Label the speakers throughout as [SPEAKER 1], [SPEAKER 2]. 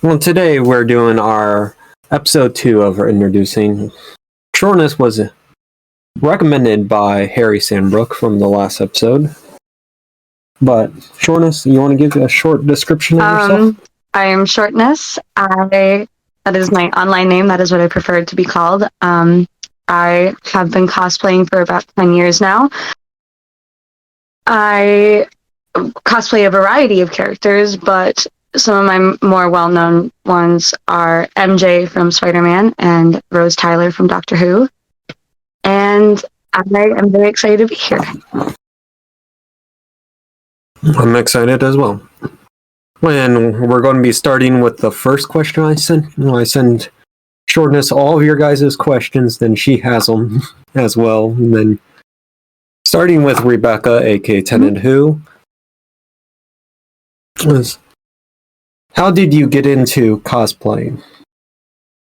[SPEAKER 1] Well, today we're doing our episode 2 of our introducing. Shortness was recommended by Harry Sandbrook from the last episode. But Shortness, you want to give a short description of yourself?
[SPEAKER 2] I am Shortness. That is my online name. That is what I prefer to be called. I have been cosplaying for about 10 years now. I cosplay a variety of characters, but some of my more well-known ones are MJ from Spider-Man and Rose Tyler from Doctor Who. And I am very excited to be here.
[SPEAKER 1] I'm excited as well. And we're going to be starting with the first question I sent. I send Shortness all of your guys' questions, then she has them as well. And then starting with Rebecca, aka Tenant Who. How did you get into cosplaying?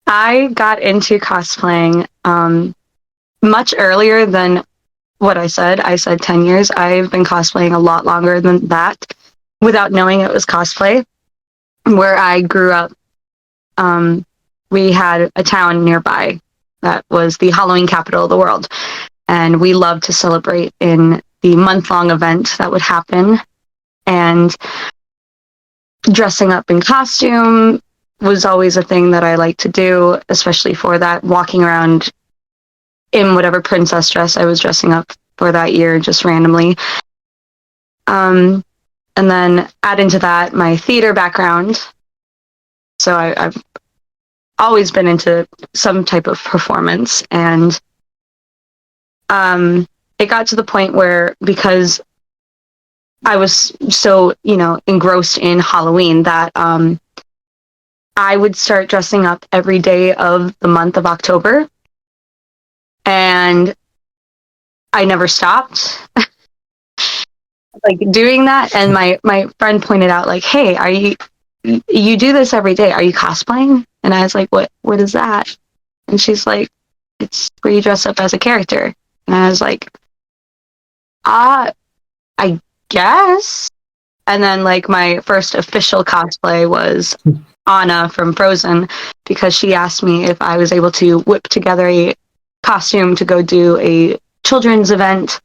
[SPEAKER 2] I got into cosplaying much earlier than what I said. I said 10 years. I've been cosplaying a lot longer than that without knowing it was cosplay. Where I grew up, we had a town nearby that was the Halloween capital of the world. And we loved to celebrate in the month-long event that would happen. And dressing up in costume was always a thing that I liked to do, especially for that, walking around in whatever princess dress I was dressing up for that year, just randomly. And then add into that my theater background. So I've always been into some type of performance. And it got to the point where, because I was so, engrossed in Halloween, that I would start dressing up every day of the month of October. And I never stopped doing that. And my friend pointed out, hey, you do this every day. Are you cosplaying? And I was like, what is that? And she's like, it's where you dress up as a character. And I was like, I guess. And then my first official cosplay was Anna from Frozen, because she asked me if I was able to whip together a costume to go do a children's event.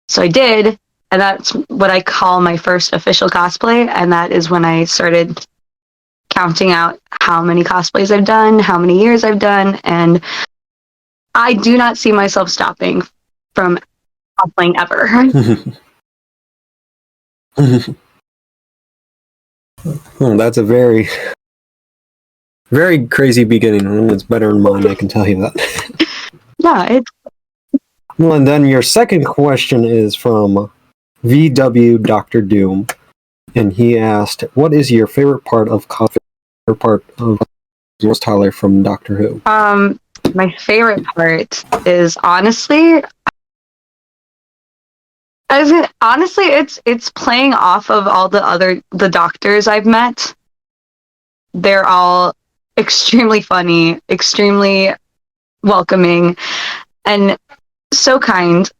[SPEAKER 2] So I did, and that's what I call my first official cosplay. And that is when I started counting out how many cosplays I've done, how many years I've done, and I do not see myself stopping from cosplaying ever.
[SPEAKER 1] Well, that's a very, very crazy beginning. It's better than mine, I can tell you that.
[SPEAKER 2] Yeah, it's...
[SPEAKER 1] Well, and then your second question is from VW Dr. Doom, and he asked, "What is your favorite part of Rose Tyler from Doctor Who?"
[SPEAKER 2] My favorite part is honestly, it's playing off of all the doctors I've met. They're all extremely funny, extremely welcoming, and so kind.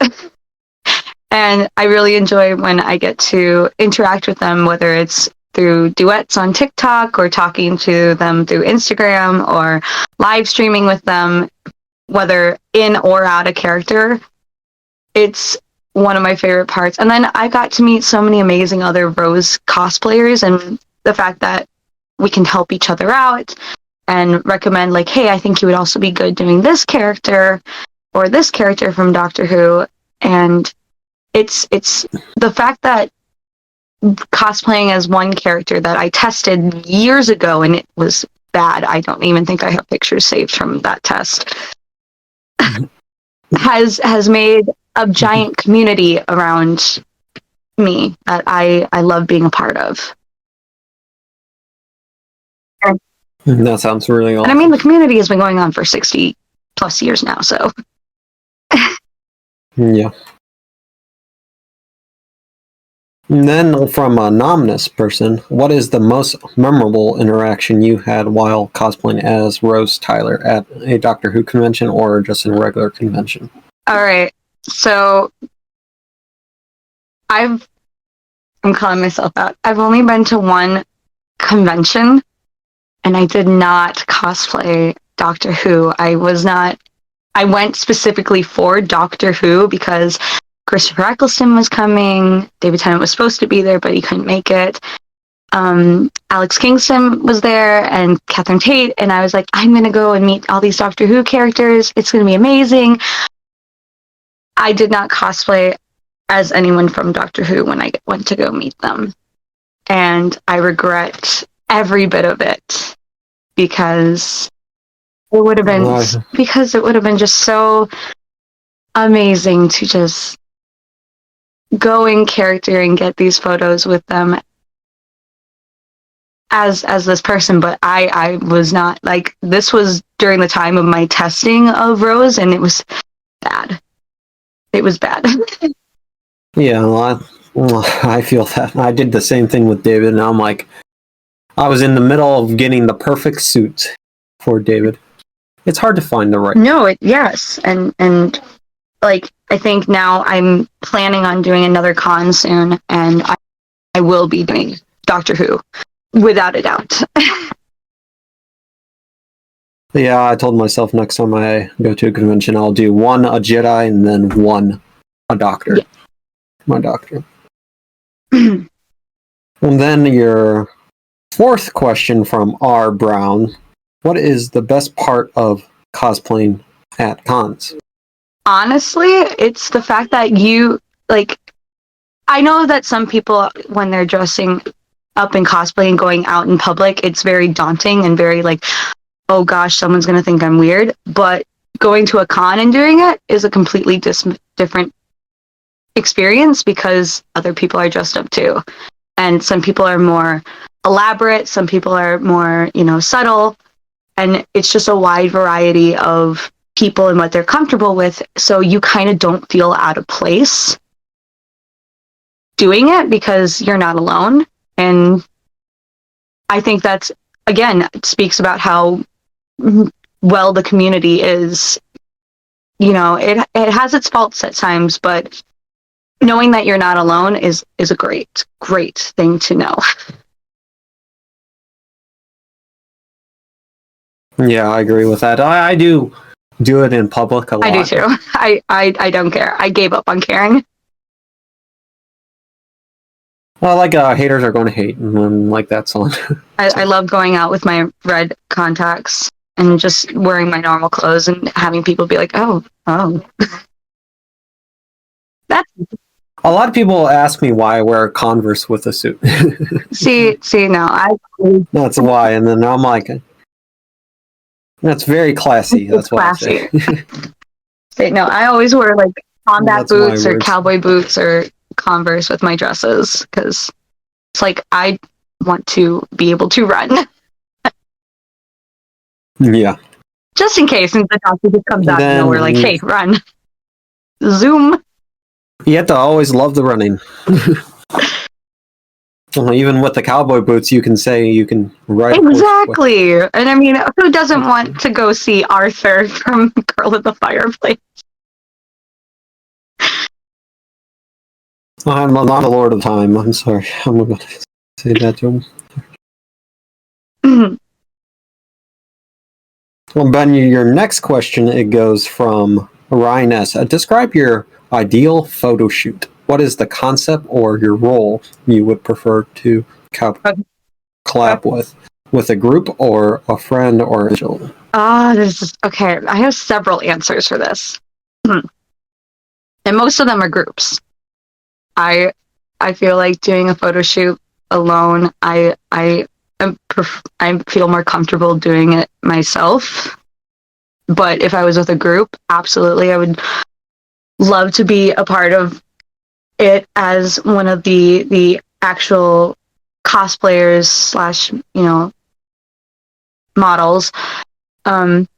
[SPEAKER 2] And I really enjoy when I get to interact with them, whether it's through duets on TikTok or talking to them through Instagram or live streaming with them, whether in or out of character. It's one of my favorite parts. And then I got to meet so many amazing other Rose cosplayers, and the fact that we can help each other out and recommend, hey, I think you would also be good doing this character or this character from Doctor Who. And it's the fact that cosplaying as one character that I tested years ago and it was bad. I don't even think I have pictures saved from that test. has made a giant community around me that I love being a part of.
[SPEAKER 1] That sounds really awesome.
[SPEAKER 2] And I mean, the community has been going on for 60 plus years now, so.
[SPEAKER 1] Yeah. And then from an anonymous person, what is the most memorable interaction you had while cosplaying as Rose Tyler at a Doctor Who convention or just in a regular convention?
[SPEAKER 2] All right. So I'm calling myself out. I've only been to one convention, and I did not cosplay Doctor Who. I went specifically for Doctor Who because Christopher Eccleston was coming. David Tennant was supposed to be there, but he couldn't make it. Alex Kingston was there and Catherine Tate, and I was like, I'm going to go and meet all these Doctor Who characters. It's going to be amazing. I did not cosplay as anyone from Doctor Who when I went to go meet them. And I regret every bit of it because it would have been just so amazing to just go in character and get these photos with them as this person. But I was not, like, this was during the time of my testing of Rose, and it was bad. It was bad.
[SPEAKER 1] Yeah, well, I feel that. I did the same thing with David, and I'm like, I was in the middle of getting the perfect suit for David. It's hard to find the right.
[SPEAKER 2] No, yes, and like, I think now I'm planning on doing another con soon, and I will be doing Doctor Who, without a doubt.
[SPEAKER 1] Yeah, I told myself next time I go to a convention, I'll do one a Jedi and then one a Doctor. Yeah. My Doctor. And then your fourth question from R. Brown. What is the best part of cosplaying at cons?
[SPEAKER 2] Honestly, it's the fact that you, like, I know that some people, when they're dressing up in cosplay and going out in public, it's very daunting and very like, oh gosh, someone's going to think I'm weird. But going to a con and doing it is a completely different experience because other people are dressed up too. And some people are more elaborate, some people are more, subtle. And it's just a wide variety of people and what they're comfortable with. So you kind of don't feel out of place doing it because you're not alone. And I think that's, again, speaks about how well the community is. It has its faults at times, but knowing that you're not alone is a great thing to know.
[SPEAKER 1] Yeah, I agree with that. I do it in public a lot.
[SPEAKER 2] I do too. I don't care. I gave up on caring.
[SPEAKER 1] Well, like, haters are going to hate, and like that song.
[SPEAKER 2] I love going out with my red contacts and just wearing my normal clothes and having people be like, oh. That's...
[SPEAKER 1] A lot of people ask me why I wear Converse with a suit.
[SPEAKER 2] see, no,
[SPEAKER 1] That's why, and then I'm like, that's very classy. That's classy.
[SPEAKER 2] Why I say. No, I always wear like combat boots or cowboy boots or Converse with my dresses because it's like I want to be able to run.
[SPEAKER 1] Yeah.
[SPEAKER 2] Just in case, and the doctor just comes out of nowhere like, hey, run. Zoom.
[SPEAKER 1] You have to always love the running. Even with the cowboy boots, you can say you can ride.
[SPEAKER 2] Exactly. And I mean, who doesn't want to go see Arthur from Girl at the Fireplace?
[SPEAKER 1] I'm not a Lord of Time. I'm sorry. I'm going to say that to him. Well, Ben, your next question, it goes from Ryan S. Describe your ideal photo shoot. What is the concept or your role you would prefer to collab with a group or a friend or a child?
[SPEAKER 2] This is okay. I have several answers for this, and most of them are groups. I feel like doing a photo shoot alone. I feel more comfortable doing it myself. But if I was with a group, absolutely, I would love to be a part of it as one of the actual cosplayers / models. And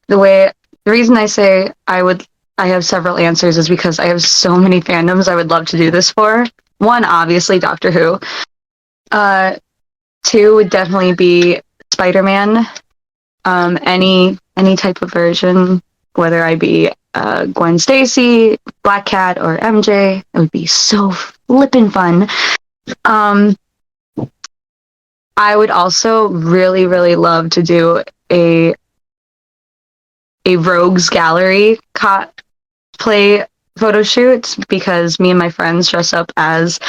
[SPEAKER 2] the reason I say I have several answers is because I have so many fandoms I would love to do this for. One, obviously, Doctor Who. Two would definitely be Spider-Man. Any type of version, whether I be Gwen Stacy, Black Cat, or MJ, it would be so flippin' fun. I would also really, really love to do a rogues gallery cosplay photo shoot, because me and my friends dress up as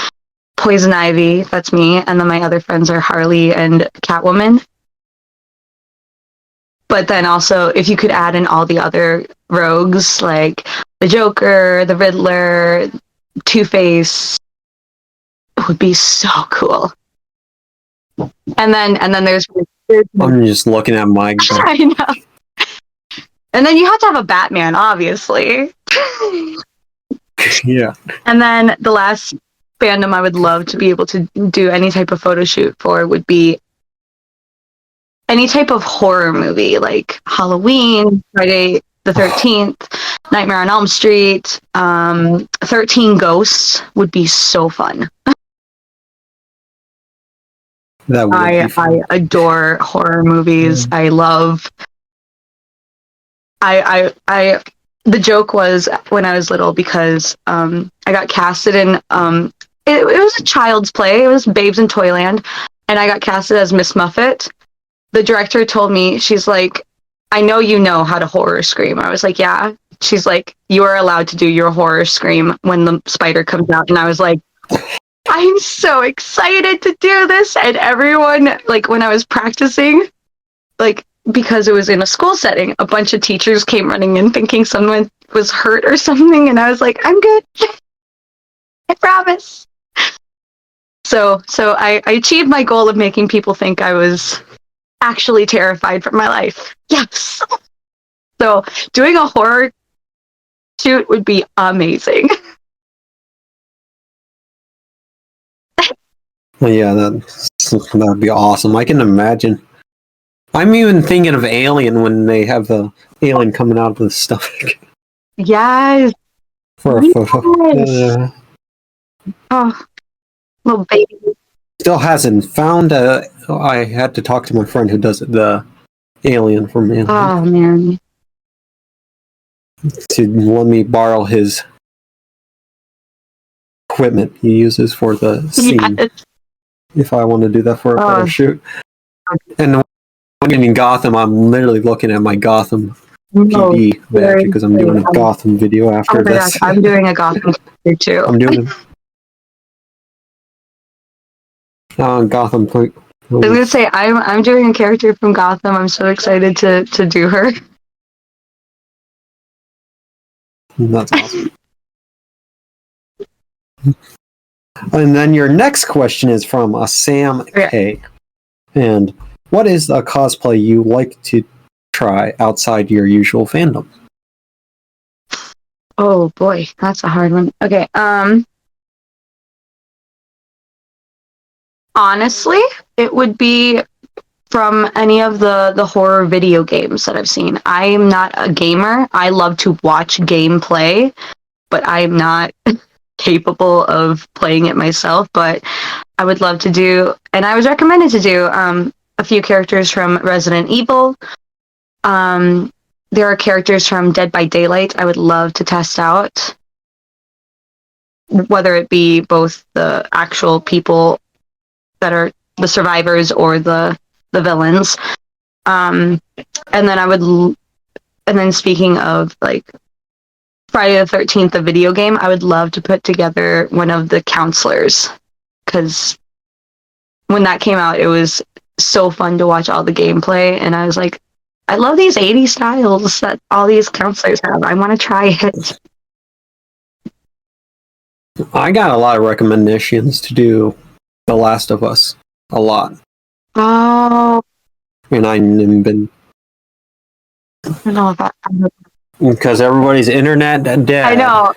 [SPEAKER 2] Poison Ivy, that's me, and then my other friends are Harley and Catwoman. But then also, if you could add in all the other rogues, like the Joker, the Riddler, Two-Face, it would be so cool. And then there's
[SPEAKER 1] I'm just looking at my.
[SPEAKER 2] I know. And then you have to have a Batman, obviously.
[SPEAKER 1] Yeah.
[SPEAKER 2] And then the last fandom I would love to be able to do any type of photo shoot for would be any type of horror movie, like Halloween, Friday the 13th, Nightmare on Elm Street, 13 Ghosts would be so fun.
[SPEAKER 1] That would be fun.
[SPEAKER 2] I adore horror movies. I love. The joke was when I was little, because I got casted in it was a child's play. It was Babes in Toyland, and I got casted as Miss Muffet. The director told me, she's like, I know you know how to horror scream. I was like, yeah. She's like, you are allowed to do your horror scream when the spider comes out. And I was like, I'm so excited to do this. And everyone, like, when I was practicing, like, because it was in a school setting, a bunch of teachers came running in thinking someone was hurt or something. And I was like, I'm good. I promise. So I achieved my goal of making people think I was actually terrified for my life. Yes. So doing a horror shoot would be amazing.
[SPEAKER 1] Well, yeah, that'd be awesome. I can imagine. I'm even thinking of Alien when they have the alien coming out of the stomach.
[SPEAKER 2] Yes.
[SPEAKER 1] For a photo.
[SPEAKER 2] Yes. Oh, little baby.
[SPEAKER 1] Still hasn't found I had to talk to my friend who does the alien from Alien.
[SPEAKER 2] Oh, man.
[SPEAKER 1] To let me borrow his equipment he uses for the scene.
[SPEAKER 2] Yes.
[SPEAKER 1] If I want to do that for a photo shoot. And when I'm in Gotham, I'm literally looking at my Gotham PD badge, because I'm doing a Gotham video after this.
[SPEAKER 2] Gosh, I'm doing a Gotham video too.
[SPEAKER 1] I'm doing Gotham.
[SPEAKER 2] I was gonna say I'm doing a character from Gotham. I'm so excited to do her.
[SPEAKER 1] That's awesome. And then your next question is from Sam K. And what is a cosplay you like to try outside your usual fandom?
[SPEAKER 2] Oh boy, that's a hard one. Okay. Honestly, it would be from any of the horror video games that I've seen. I am not a gamer. I love to watch gameplay, but I'm not capable of playing it myself. But I would love to do, and I was recommended to do a few characters from Resident Evil. There are characters from Dead by Daylight I would love to test out, whether it be both the actual people that are the survivors or the villains. And then speaking of like Friday the 13th, the video game, I would love to put together one of the counselors, because when that came out, it was so fun to watch all the gameplay, and I was like, I love these 80s styles that all these counselors have. I want to try it.
[SPEAKER 1] I got a lot of recommendations to do The Last of Us. A lot.
[SPEAKER 2] Oh.
[SPEAKER 1] And I've been...
[SPEAKER 2] I don't know if
[SPEAKER 1] because everybody's internet dead.
[SPEAKER 2] I know.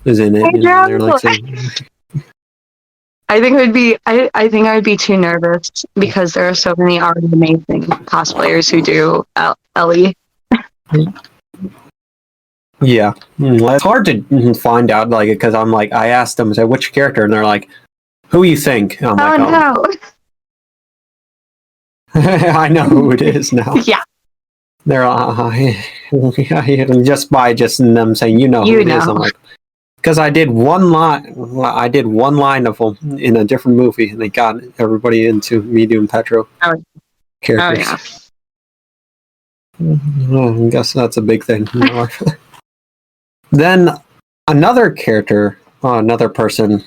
[SPEAKER 1] Is in it. And they're like saying,
[SPEAKER 2] I think I would be too nervous, because there are so many already amazing cosplayers who do Ellie.
[SPEAKER 1] Yeah, it's hard to find out, like, because I'm like, I asked them, I said, which character, and they're like, who you think? And I'm like,
[SPEAKER 2] no.
[SPEAKER 1] I know who it is now.
[SPEAKER 2] Yeah.
[SPEAKER 1] They're just by them saying, you know who it is. I'm like, because I did one line of them in a different movie, and they got everybody into me doing Petro characters. I guess that's a big thing in my life. Then another character, another person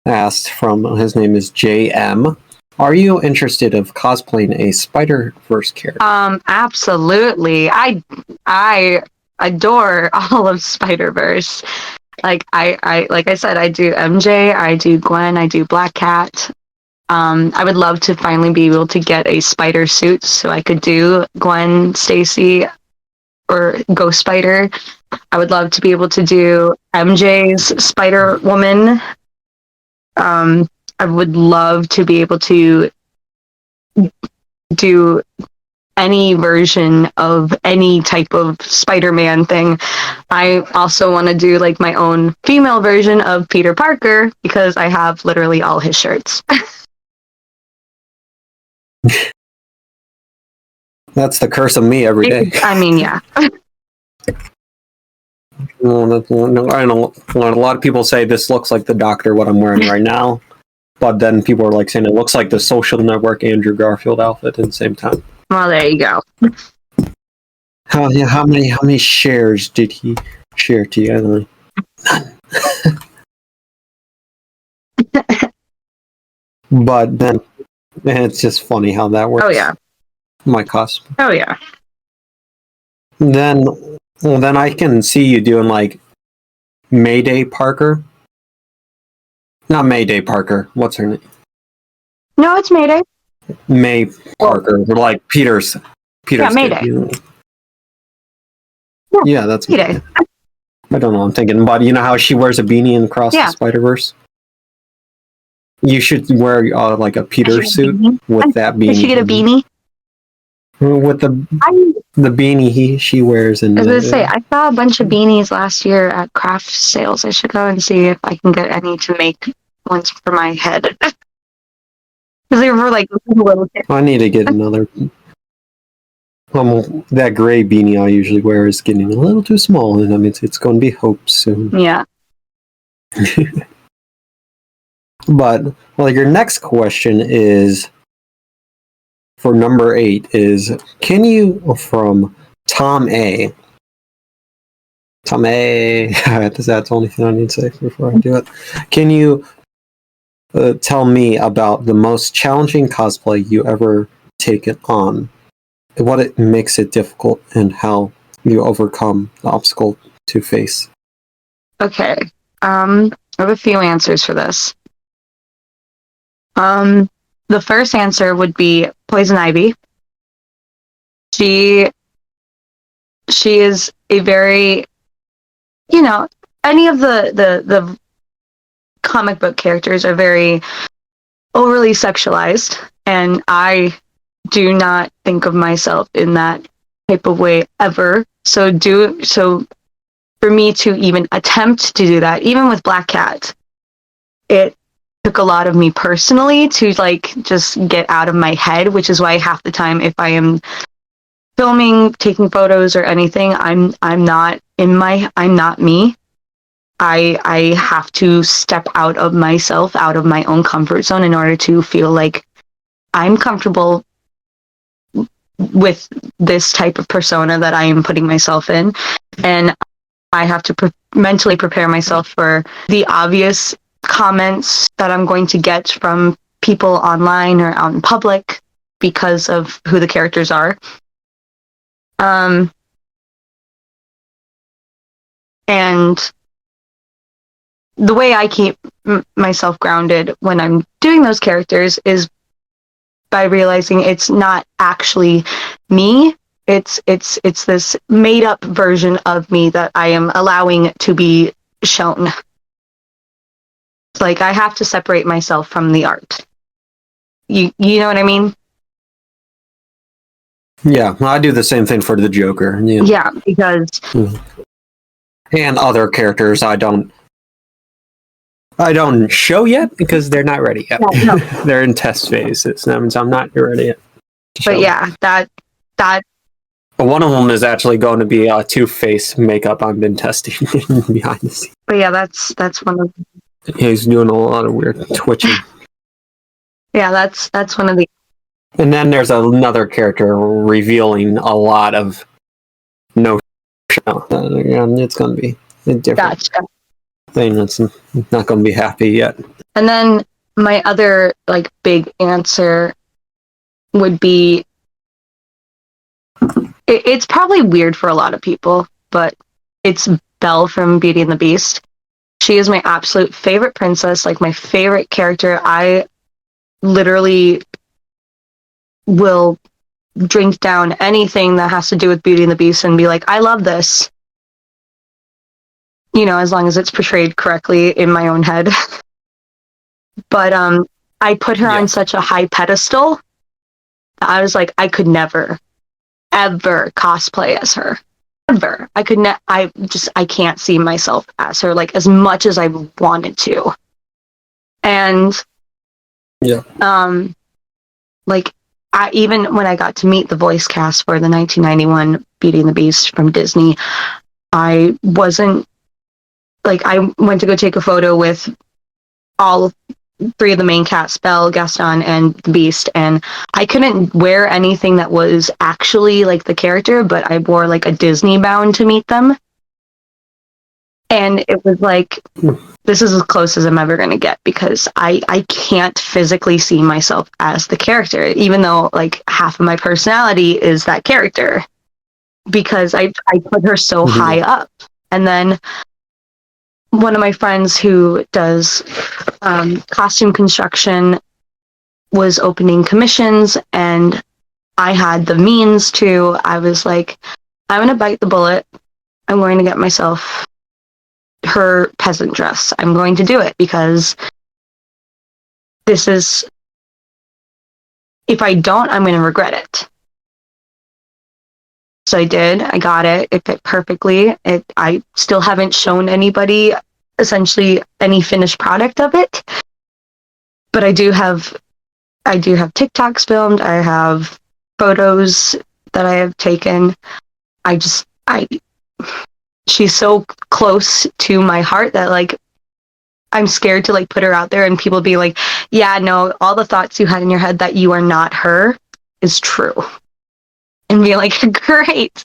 [SPEAKER 1] asked from, his name is JM. Are you interested of cosplaying a Spider-Verse character?
[SPEAKER 2] Absolutely. I adore all of Spider-Verse. Like I said, I do MJ, I do Gwen, I do Black Cat. I would love to finally be able to get a spider suit so I could do Gwen Stacy or Ghost Spider. I would love to be able to do MJ's Spider Woman. I would love to be able to do any version of any type of Spider-Man thing. I also want to do like my own female version of Peter Parker because I have literally all his shirts.
[SPEAKER 1] That's the curse of me every day.
[SPEAKER 2] I mean, yeah.
[SPEAKER 1] Well, I know a lot of people say this looks like the Doctor, what I'm wearing right now. But then people are like saying it looks like the Social Network Andrew Garfield outfit at the same time.
[SPEAKER 2] Well, there you go.
[SPEAKER 1] How many shares did he share together? None. But then it's just funny how that works.
[SPEAKER 2] Oh yeah.
[SPEAKER 1] My costume.
[SPEAKER 2] Oh yeah.
[SPEAKER 1] Then I can see you doing like Mayday Parker. Not Mayday Parker. What's her name?
[SPEAKER 2] No, it's Mayday.
[SPEAKER 1] May Parker. Like Peter's.
[SPEAKER 2] Yeah, Mayday.
[SPEAKER 1] Kid, you know? Yeah, that's
[SPEAKER 2] Mayday.
[SPEAKER 1] I don't know. I'm thinking, but you know how she wears a beanie in Across the Spider-Verse? You should wear like a Peter suit with that beanie.
[SPEAKER 2] Did she get a beanie?
[SPEAKER 1] With the beanie she wears. And
[SPEAKER 2] I was going to say, I saw a bunch of beanies last year at craft sales. I should go and see if I can get any to make ones for my head. Because they were like little kids.
[SPEAKER 1] I need to get another. That gray beanie I usually wear is getting a little too small, and I mean it's going to be Hope soon.
[SPEAKER 2] Yeah.
[SPEAKER 1] But your next question is for number 8 is, can you, from Tom A. That's the only thing I need to say before I do it. Can you tell me about the most challenging cosplay you ever taken on? What it makes it difficult and how you overcome the obstacle to face?
[SPEAKER 2] Okay. I have a few answers for this. The first answer would be Poison Ivy. She is a very, any of the comic book characters are very overly sexualized, and I do not think of myself in that type of way ever. So for me to even attempt to do that, even with Black Cat, it took a lot of me personally to just get out of my head, which is why half the time if I am filming, taking photos or anything, I'm not me. I have to step out of myself, out of my own comfort zone in order to feel like I'm comfortable with this type of persona that I am putting myself in. And I have to mentally prepare myself for the obvious comments that I'm going to get from people online or out in public because of who the characters are. And the way I keep myself grounded when I'm doing those characters is by realizing it's not actually me. It's this made up version of me that I am allowing to be shown. Like, I have to separate myself from the art. You know what I mean?
[SPEAKER 1] Yeah, I do the same thing for the Joker.
[SPEAKER 2] Yeah, because
[SPEAKER 1] and other characters I don't show yet because they're not ready yet. Yeah, no. They're in test phase. That means I'm not ready yet.
[SPEAKER 2] But yeah, that
[SPEAKER 1] One of them is actually going to be a Two-Face makeup I've been testing behind the scenes.
[SPEAKER 2] But yeah, that's one of.
[SPEAKER 1] He's doing a lot of weird twitching.
[SPEAKER 2] Yeah, that's one of the.
[SPEAKER 1] And then there's another character revealing a lot of no. It's going to be a different thing. That's not going to be happy yet.
[SPEAKER 2] And then my other like big answer would be. It's probably weird for a lot of people, but it's Belle from Beauty and the Beast. She is my absolute favorite princess, like my favorite character. I literally will drink down anything that has to do with Beauty and the Beast and be like, I love this. You know, as long as it's portrayed correctly in my own head. But I put her on such a high pedestal. I was like, I could never, ever cosplay as her. Ever. I could I can't see myself as her, like, as much as I wanted to. And like, even when I got to meet the voice cast for the 1991 Beauty and the Beast from Disney, I wasn't, like, I went to go take a photo with all three of the main cast, Belle, Gaston, and the Beast, and I couldn't wear anything that was actually like the character, but I wore like a Disney bound to meet them. And it was like, this is as close as I'm ever going to get, because I can't physically see myself as the character, even though like half of my personality is that character, because I put her so high up. And then one of my friends who does costume construction was opening commissions, and I had the means to. I was like, I'm going to bite the bullet. I'm going to get myself her peasant dress. I'm going to do it, because this is, if I don't, I'm going to regret it. So I did. I got it. It fit perfectly. I still haven't shown anybody essentially any finished product of it, but I do have TikToks filmed. I have photos that I have taken. She's so close to my heart that like I'm scared to like put her out there and people be like, yeah, no, all the thoughts you had in your head that you are not her is true. And be like, great.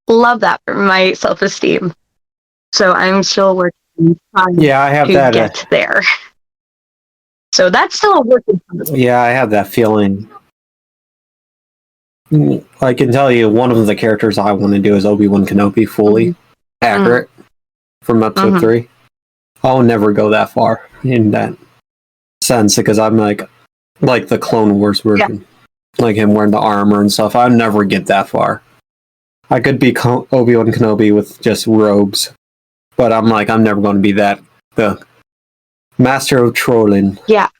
[SPEAKER 2] Love that for my self-esteem. So I'm still working on
[SPEAKER 1] I have
[SPEAKER 2] to
[SPEAKER 1] that,
[SPEAKER 2] get there. So that's still a work in progress.
[SPEAKER 1] Yeah, I have that feeling. I can tell you one of the characters I want to do is Obi-Wan Kenobi, fully accurate from episode 3. I'll never go that far in that sense, because I'm like the Clone Wars version. Like him wearing the armor and stuff. I'll never get that far. I could be Obi-Wan Kenobi with just robes, but I'm never going to be the master of trolling.
[SPEAKER 2] Yeah.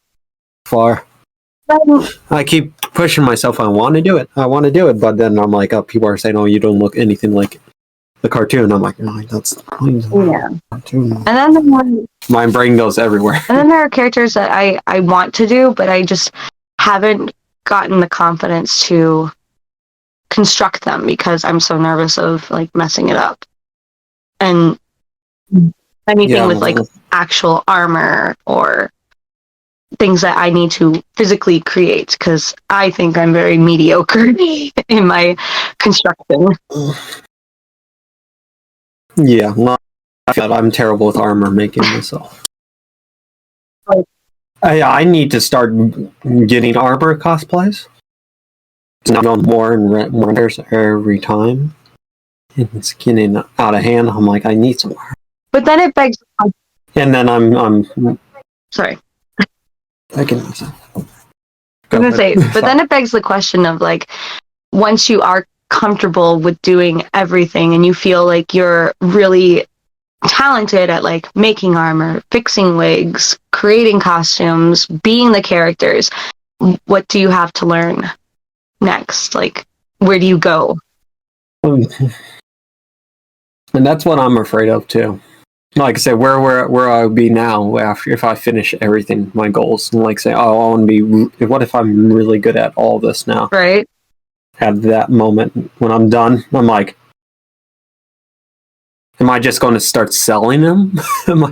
[SPEAKER 1] Far. I keep pushing myself. I want to do it, but then I'm like, people are saying, "Oh, you don't look anything like the cartoon." I'm like, "No, that's cartoon."
[SPEAKER 2] And then
[SPEAKER 1] my brain goes everywhere.
[SPEAKER 2] And then there are characters that I want to do, but I just haven't gotten the confidence to construct them, because I'm so nervous of like messing it up. And anything with like actual armor or things that I need to physically create, because I think I'm very mediocre in my construction.
[SPEAKER 1] Yeah, I'm terrible with armor making myself. I need to start getting armor cosplays. It's not more and renders every time. It's getting out of hand. I'm like, I need some armor.
[SPEAKER 2] But then it begs.
[SPEAKER 1] And then I'm
[SPEAKER 2] sorry.
[SPEAKER 1] I can.
[SPEAKER 2] I'm gonna say, but then it begs the question of like, once you are comfortable with doing everything and you feel like you're really talented at like making armor, fixing wigs, creating costumes, being the characters, what do you have to learn next? Like, where do you go?
[SPEAKER 1] And that's what I'm afraid of too. Like I said, where I'll be now if I finish everything, my goals, and like say, oh, I want to be. What if I'm really good at all this now?
[SPEAKER 2] Right.
[SPEAKER 1] at that moment when I'm done, I'm like, am I just going to start selling them?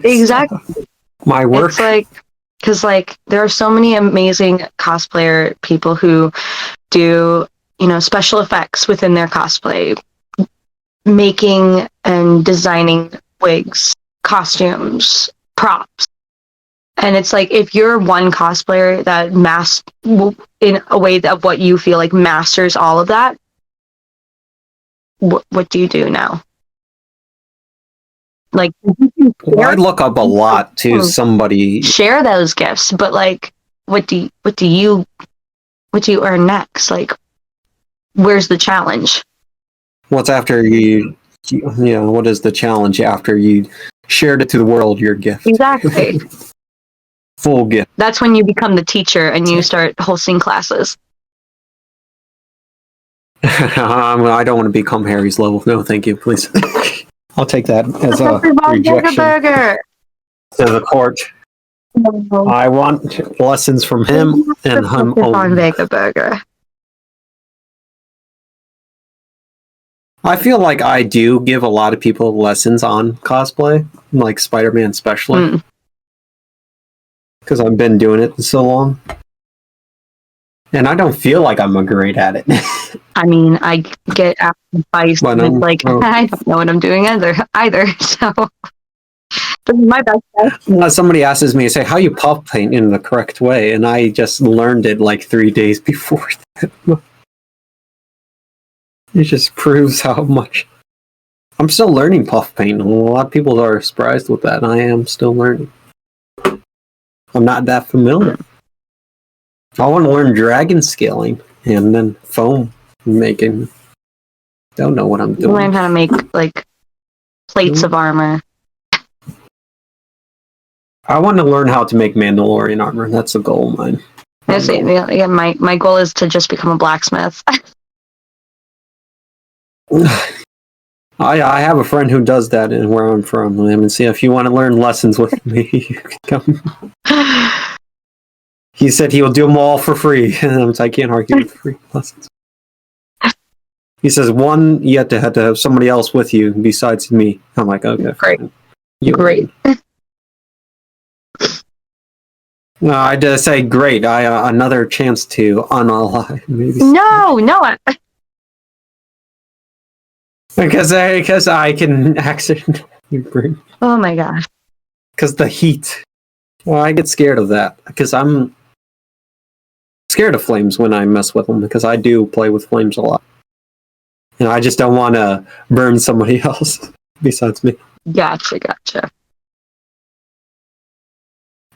[SPEAKER 2] Exactly.
[SPEAKER 1] My work?
[SPEAKER 2] It's like, because like there are so many amazing cosplayer people who do, special effects within their cosplay, making and designing wigs, costumes, props. And it's like, if you're one cosplayer that in a way of what you feel like masters all of that, what do you do now? Like,
[SPEAKER 1] Well, I look up a lot to somebody.
[SPEAKER 2] share those gifts, but like, what do you earn next? Like, where's the challenge?
[SPEAKER 1] What's after what is the challenge after you shared it to the world, your gift?
[SPEAKER 2] Exactly.
[SPEAKER 1] Full gift.
[SPEAKER 2] That's when you become the teacher and you start hosting classes.
[SPEAKER 1] I don't want to become Harry's level. No, thank you, please. I'll take that as a rejection to the court.
[SPEAKER 2] No.
[SPEAKER 1] I want lessons from him and him
[SPEAKER 2] on
[SPEAKER 1] only.
[SPEAKER 2] Vega Burger.
[SPEAKER 1] I feel like I do give a lot of people lessons on cosplay, like Spider-Man especially, because I've been doing it so long. And I don't feel like I'm great at it.
[SPEAKER 2] I mean, I get advice, and it's like, I don't know what I'm doing either. So, this is my best.
[SPEAKER 1] Somebody asks me, say, how you puff paint in the correct way? And I just learned it like 3 days before that. It just proves how much. I'm still learning puff paint. A lot of people are surprised with that. I am still learning. I'm not that familiar. I want to learn dragon scaling and then foam making. Don't know what I'm doing.
[SPEAKER 2] Learn how to make like plates of armor.
[SPEAKER 1] I want to learn how to make Mandalorian armor. That's a goal of mine.
[SPEAKER 2] Yeah, my goal is to just become a blacksmith.
[SPEAKER 1] I have a friend who does that in where I'm from. And see, if you want to learn lessons with me, you can come. He said he will do them all for free. I can't argue with free lessons. He says, one, you have to have somebody else with you besides me. I'm like, okay.
[SPEAKER 2] Great. Great.
[SPEAKER 1] No, I just say great. Another chance to unalive. Maybe.
[SPEAKER 2] No.
[SPEAKER 1] Because I can accidentally bring.
[SPEAKER 2] Oh my gosh.
[SPEAKER 1] Because the heat. Well, I get scared of that because I'm scared of flames when I mess with them because I do play with flames a lot. And I just don't want to burn somebody else besides me.
[SPEAKER 2] Gotcha.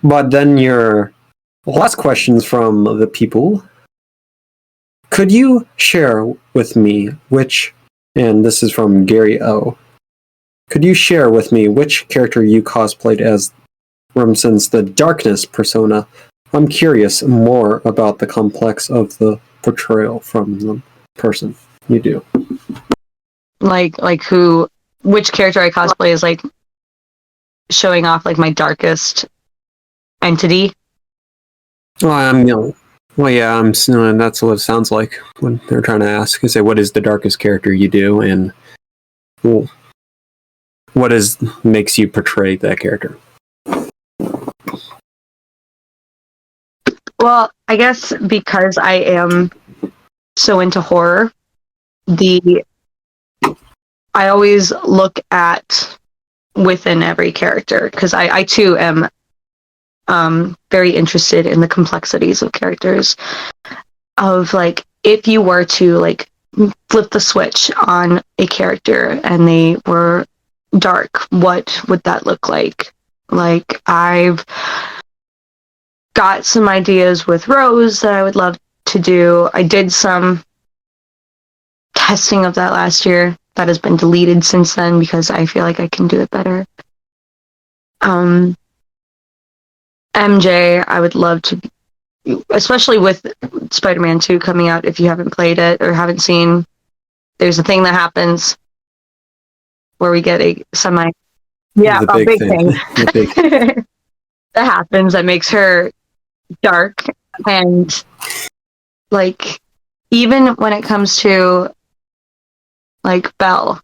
[SPEAKER 1] But then your last questions from the people. Could you share with me and this is from Gary O. Could you share with me which character you cosplayed as since the darkness persona? I'm curious more about the complex of the portrayal from the person you do.
[SPEAKER 2] Like which character I cosplay is like showing off like my darkest entity.
[SPEAKER 1] Well, that's what it sounds like when they're trying to ask. They say, what is the darkest character you do, and what makes you portray that character?
[SPEAKER 2] Well, I guess because I am so into horror, I always look at within every character because I too am very interested in the complexities of characters. Of like, if you were to like flip the switch on a character and they were dark, what would that look like? Like, I've got some ideas with Rose that I would love to do. I did some testing of that last year that has been deleted since then because I feel like I can do it better. MJ, I would love to, especially with Spider-Man 2 coming out. If you haven't played it or haven't seen, there's a thing that happens where we get a big thing. That happens that makes her dark and like even when it comes to like Belle,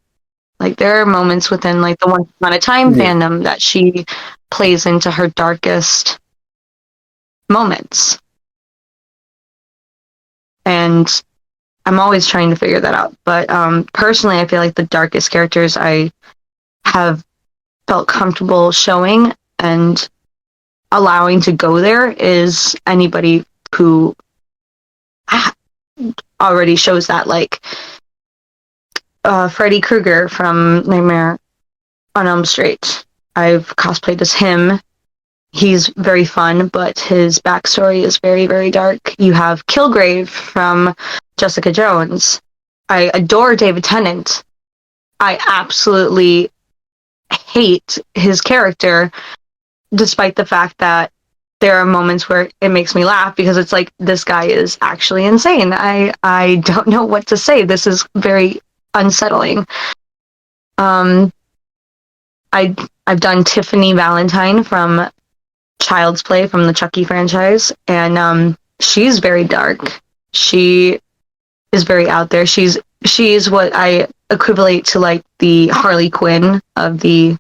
[SPEAKER 2] like there are moments within like the Once Upon a Time fandom that she plays into her darkest moments. And I'm always trying to figure that out. But personally, I feel like the darkest characters I have felt comfortable showing and allowing to go there is anybody who already shows that, like Freddy Krueger from Nightmare on Elm Street. I've cosplayed as him. He's very fun, but his backstory is very, very dark. You have Kilgrave from Jessica Jones. I adore David Tennant. I absolutely hate his character, despite the fact that there are moments where it makes me laugh because it's like, this guy is actually insane. I don't know what to say. This is very unsettling. I've done Tiffany Valentine from Child's Play from the Chucky franchise, and she's very dark. She is very out there. She's what I equivalent to like the Harley Quinn of the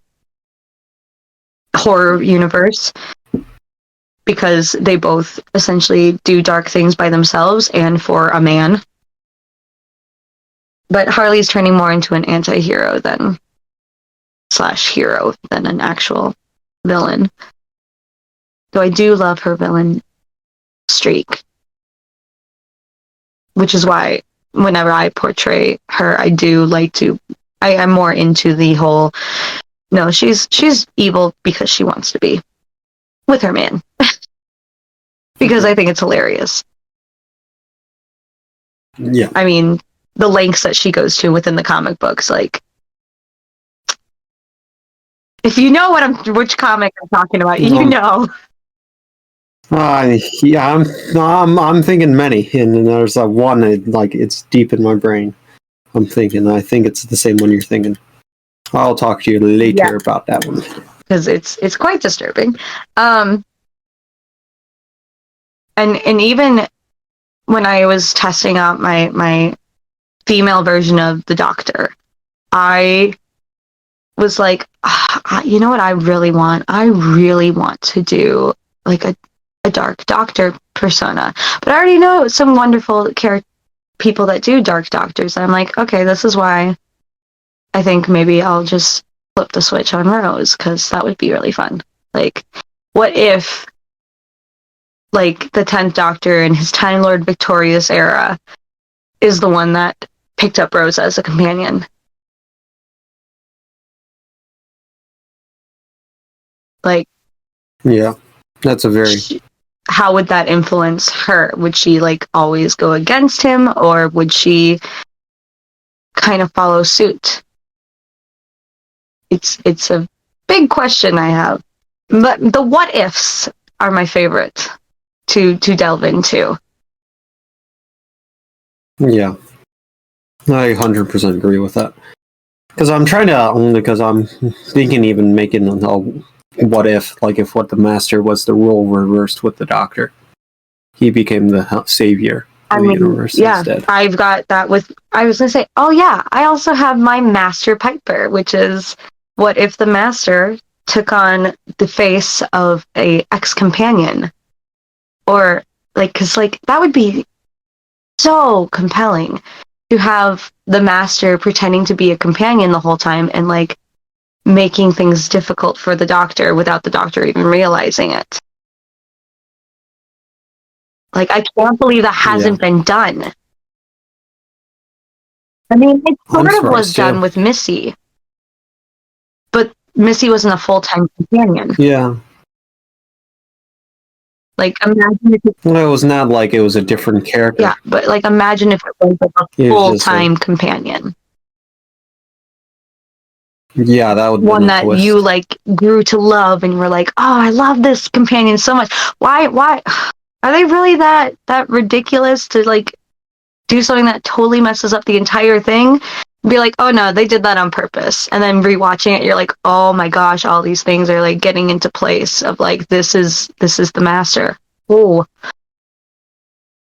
[SPEAKER 2] horror universe, because they both essentially do dark things by themselves and for a man. But Harley's turning more into an anti-hero than /hero than an actual villain. So I do love her villain streak, which is why whenever I portray her, I do like to. I'm more into the whole. No, she's evil because she wants to be with her man, because I think it's hilarious.
[SPEAKER 1] Yeah.
[SPEAKER 2] I mean, the lengths that she goes to within the comic books, like. If you know which comic I'm talking about, you know.
[SPEAKER 1] Yeah, I'm thinking many, and there's one like it's deep in my brain. I think it's the same one you're thinking. I'll talk to you later about that one
[SPEAKER 2] because it's quite disturbing. And even when I was testing out my female version of the Doctor, I was like, you know what I really want? I really want to do like a dark doctor persona. But I already know some wonderful people that do dark doctors. And I'm like, okay, this is why I think maybe I'll just flip the switch on Rose, because that would be really fun. Like, what if like the 10th Doctor in his Time Lord Victorious era is the one that picked up Rose as a companion? Like,
[SPEAKER 1] yeah, that's a very.
[SPEAKER 2] How would that influence her? Would she like always go against him, or would she kind of follow suit? It's a big question I have, but the what ifs are my favorite to delve into.
[SPEAKER 1] Yeah, I 100% agree with that. Because I'm trying to, because I'm thinking even making a what if, like if what the Master was the role reversed with the Doctor, he became the savior of the universe instead.
[SPEAKER 2] I've got that with. I was gonna say, oh yeah, I also have my Master Piper, which is what if the Master took on the face of a ex-companion, or like, because like that would be so compelling to have the Master pretending to be a companion the whole time and like making things difficult for the Doctor without the Doctor even realizing it. Like, I can't believe that hasn't been done. I mean, it sort of was done with Missy, but Missy wasn't a full-time companion.
[SPEAKER 1] Yeah.
[SPEAKER 2] Like, imagine if
[SPEAKER 1] it was not like it was a different character.
[SPEAKER 2] Yeah, but like, imagine if it was like a full-time companion.
[SPEAKER 1] Yeah, that would be
[SPEAKER 2] one that twist. You like grew to love, and you were like, "Oh, I love this companion so much." Why are they really that ridiculous to like do something that totally messes up the entire thing? Be like, "Oh no, they did that on purpose." And then rewatching it, you're like, "Oh my gosh, all these things are like getting into place of like this is the Master." Oh,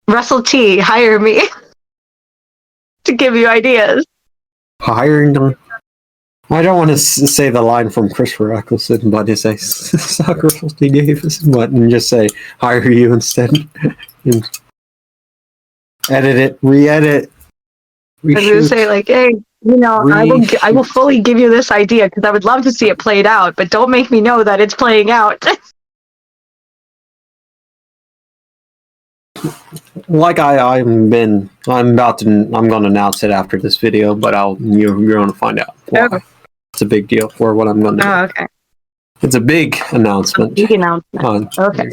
[SPEAKER 2] Russell T, hire me. to give you ideas.
[SPEAKER 1] Hiring them. I don't want to say the line from Christopher Eccleston, but to say Soccer Davis, but and just say hire you instead. And edit it, re-edit,
[SPEAKER 2] I was gonna say like, hey, I will fully give you this idea because I would love to see it played out, but don't make me know that it's playing out.
[SPEAKER 1] Like I'm going to announce it after this video, but you're going to find out why.
[SPEAKER 2] Okay.
[SPEAKER 1] It's a big deal for what I'm going to do.
[SPEAKER 2] Oh, okay.
[SPEAKER 1] It's a big announcement.
[SPEAKER 2] Big announcement. Okay.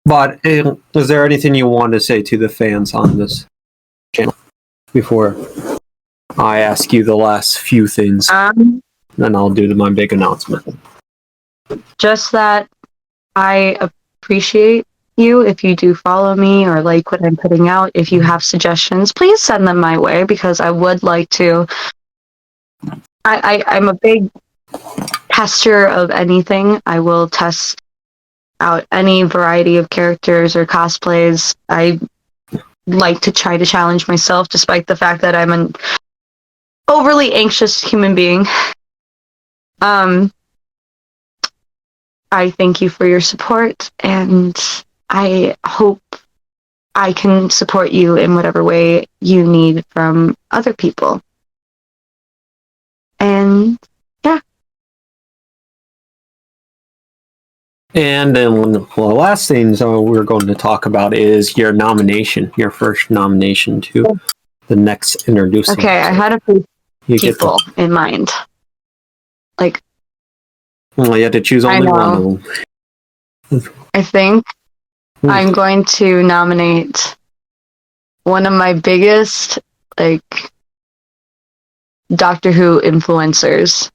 [SPEAKER 1] But is there anything you want to say to the fans on this channel before I ask you the last few things? Then I'll do my big announcement.
[SPEAKER 2] Just that I appreciate you if you do follow me or like what I'm putting out. If you have suggestions, please send them my way because I would like to. I'm a big tester of anything. I will test out any variety of characters or cosplays. I like to try to challenge myself despite the fact that I'm an overly anxious human being. I thank you for your support, and I hope I can support you in whatever way you need from other people. And yeah.
[SPEAKER 1] And then the last thing we're going to talk about is your nomination, your first nomination to the next introducing.
[SPEAKER 2] Okay, I had a few people in mind. Like,
[SPEAKER 1] well, you had to choose only one of them.
[SPEAKER 2] I think I'm going to nominate one of my biggest, like, Doctor Who influencers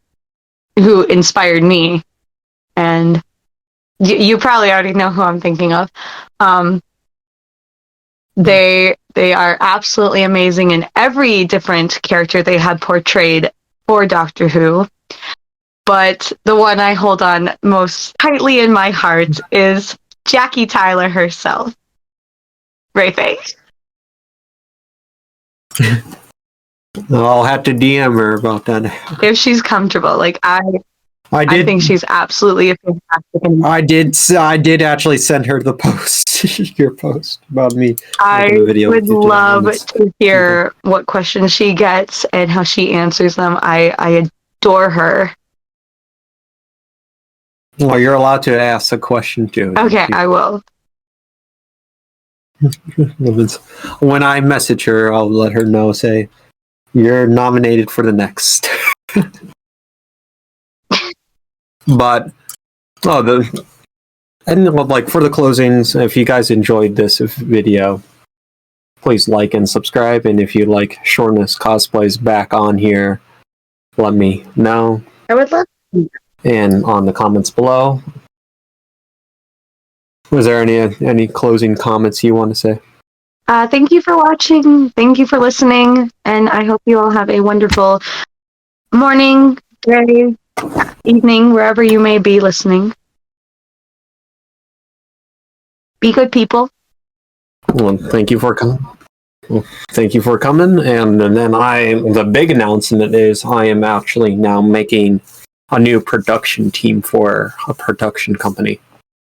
[SPEAKER 2] who inspired me. And you probably already know who I'm thinking of. They are absolutely amazing in every different character they have portrayed for Doctor Who. But the one I hold on most tightly in my heart is Jackie Tyler herself. Ray Faye.
[SPEAKER 1] I'll have to DM her about that.
[SPEAKER 2] If she's comfortable. Like, I think she's absolutely a fantastic.
[SPEAKER 1] I did actually send her the post, your post about me.
[SPEAKER 2] I would love to hear what questions she gets and how she answers them. I adore her.
[SPEAKER 1] Well, you're allowed to ask a question too.
[SPEAKER 2] Okay, I will.
[SPEAKER 1] When I message her, I'll let her know, say, you're nominated for the next. But for the closings, if you guys enjoyed this video, please like and subscribe. And if you like ShortnessCosplay's back on here, let me know.
[SPEAKER 2] I would love to.
[SPEAKER 1] And on the comments below. Was there any closing comments you want to say?
[SPEAKER 2] Thank you for watching. Thank you for listening. And I hope you all have a wonderful morning, day, evening, wherever you may be listening. Be good people.
[SPEAKER 1] Well, thank you for coming. And then the big announcement is I am actually now making a new production team for a production company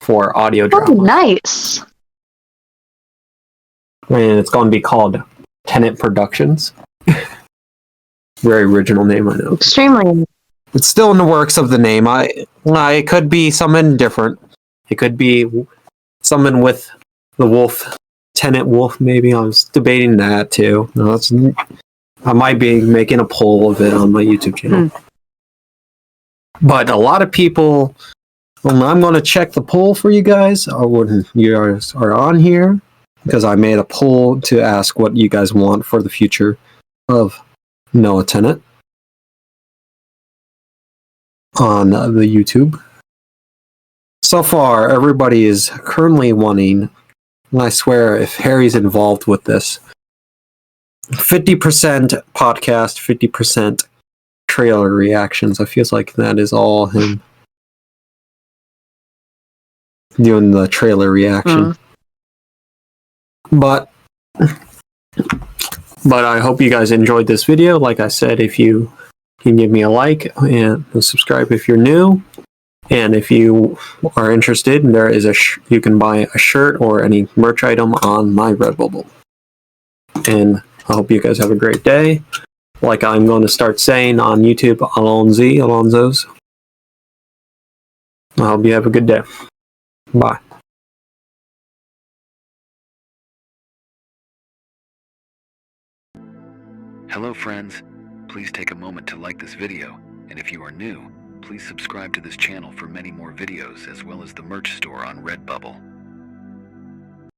[SPEAKER 1] for audio drama.
[SPEAKER 2] Oh, nice.
[SPEAKER 1] And it's going to be called Tenet Productions. Very original name, I know.
[SPEAKER 2] Extremely.
[SPEAKER 1] It's still in the works of the name. It could be something different. It could be something with the wolf, Tenet Wolf, maybe. I was debating that too. I might be making a poll of it on my YouTube channel. But a lot of people, I'm going to check the poll for you guys when you guys are on here, because I made a poll to ask what you guys want for the future of Noah Tenet on the YouTube. So far, everybody is currently wanting, and I swear if Harry's involved with this, 50% podcast, 50% trailer reactions. I feel like that is all him doing the trailer reaction. But But I hope you guys enjoyed this video. Like I said, if you can give me a like and subscribe if you're new. And if you are interested, there is you can buy a shirt or any merch item on my Redbubble. And I hope you guys have a great day. Like I'm going to start saying on YouTube, Alonzo's. I hope you have a good day. Bye.
[SPEAKER 3] Hello friends, please take a moment to like this video, and if you are new, please subscribe to this channel for many more videos as well as the merch store on Redbubble.